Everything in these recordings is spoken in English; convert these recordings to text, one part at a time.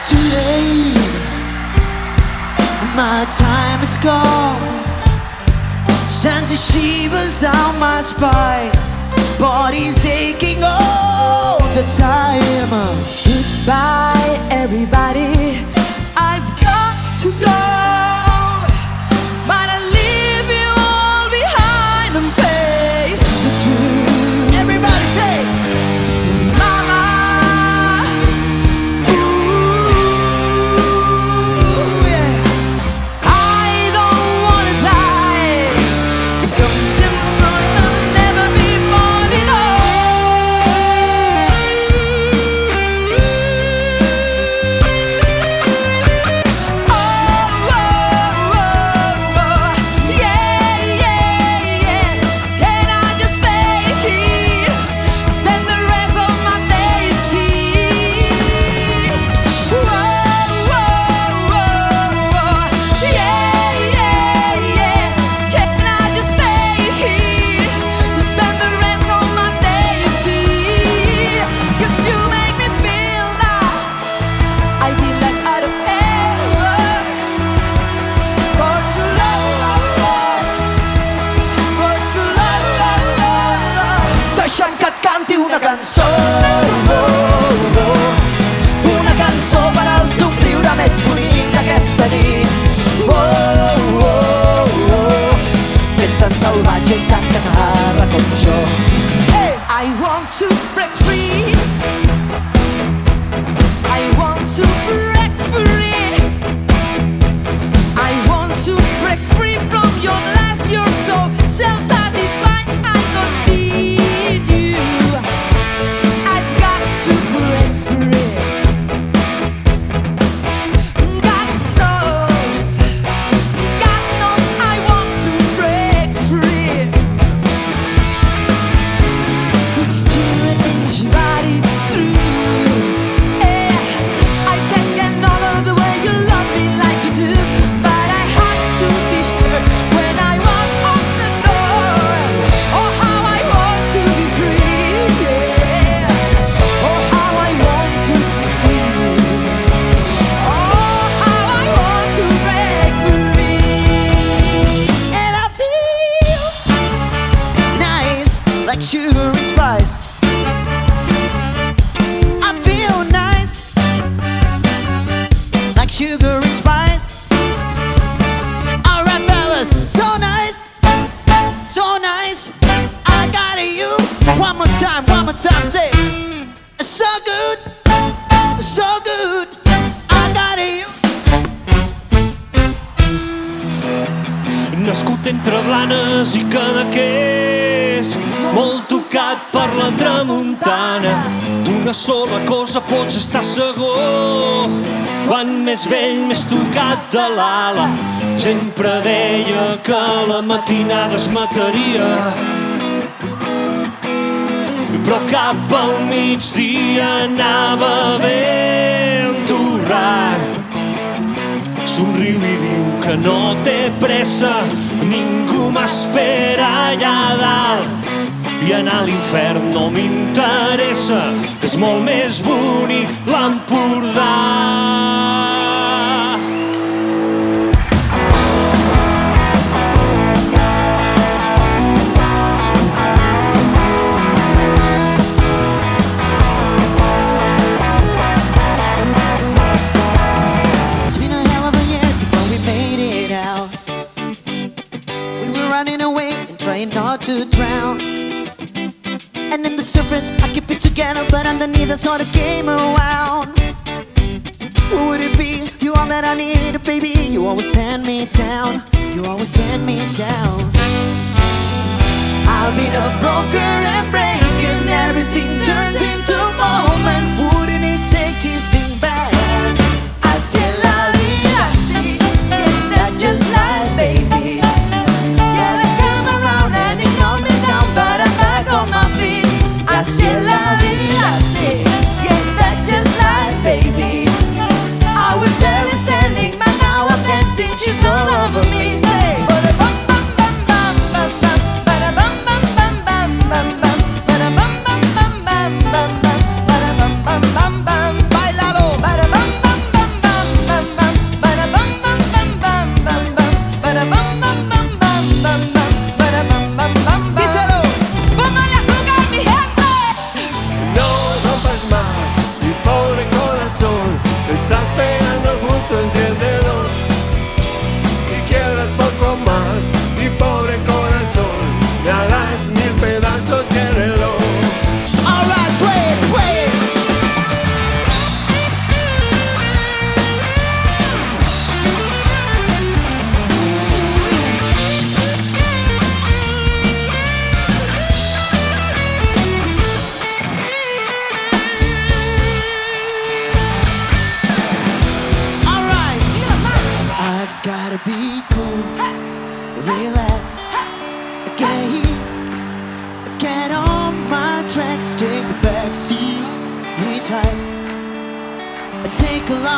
Too late, my time is gone. Sends the shivers down my spine. Body's aching all the time. Goodbye, everybody. I've got to go, but I leave you all behind and face the truth. Everybody say, Mama, ooh, yeah. I don't wanna die. If something wrong, I'll never be born at all. Oh, oh, oh, oh, yeah, yeah, yeah. Can I just stay here? Spend the rest of my days here. Oh, oh, oh, oh, yeah, yeah, yeah. Can I just stay here? Spend the rest of my days here. 'Cause you make me feel that I feel like out of heaven. For too long, for too long. Deixa'm que et canti una cançó, una cançó per al somriure més bonic d'aquesta nit. Oh, oh, oh, és tan salvatge i tan catarra com jo. Hey! I want to break free. I want to break free. I want to break free from your lies. You're so self-satisfied. I don't need you. I've got to break free. God knows I want to break free. It's strange, but it's true. I can't get over the way you love me like you do, but I have to be sure when I walk out the door. Oh, how I want to be free, yeah. Oh, how I want to be. Oh, how I want to break free. And I feel nice like sugar and spice. I feel nice like sugar and spice. Alright, fellas, so nice, so nice. I got you. One more time, say, so good, so good. I got you. Nascut entre Blanes i Cadaqués, molt tocat per la tramuntana. D'una sola cosa pots estar segur: quan més vell, més tocat de l'ala. Sempre deia que la matinada es mataria, però cap al migdia anava ben torrat. Somriu i diu que no té pressa, ningú m'espera allà dalt. I anar a l'infern no m'interessa, és molt més bonic l'Empordà. It's been a hell of a year before we made it out. We were running away and trying not to drown. And in the surface I keep it together, but underneath I saw the game around. What would it be? You all that I need, baby. You always hand me down. You always hand me down. I've been a broker and breaking everything turns into moment. Wouldn't it take you think back? I said la vida, see, yeah, that's just life, baby. Yeah, let's come around and ignore me down, but I'm back on my feet. I said la vida, see, yeah, that's just life, baby. I was barely standing, but now I'm dancing. She's all over me. Say, ba-da-bum, bum, bum, bum, bum, bum, ba-da-bum, bum, bum, bum, bum, bum, ba-da-bum, bum, bum, bum, bum.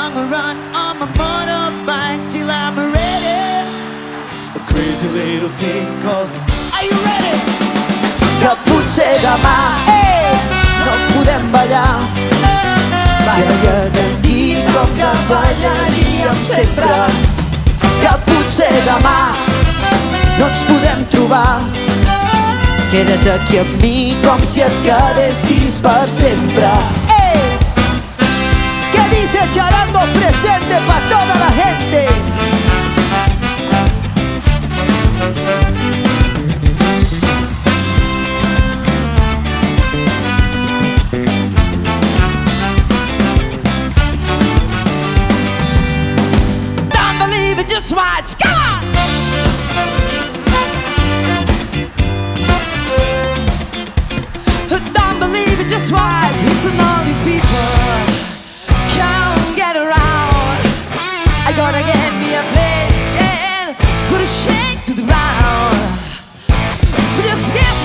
gonna run on my motorbike till I'm ready. A crazy little thing called. Are you ready? Que potser demà no podem ballar. Balles de dir com que ballaríem sempre. Que potser demà no ens podem trobar. Queda't aquí amb mi com si et quedessis per sempre. Que dice el charango presente pa' toda la gente. Don't believe it, just watch. Come on! Don't believe it, just watch. Listen, all you people, come get around. I gotta get me a plane, yeah. Gonna shake to the ground. Just get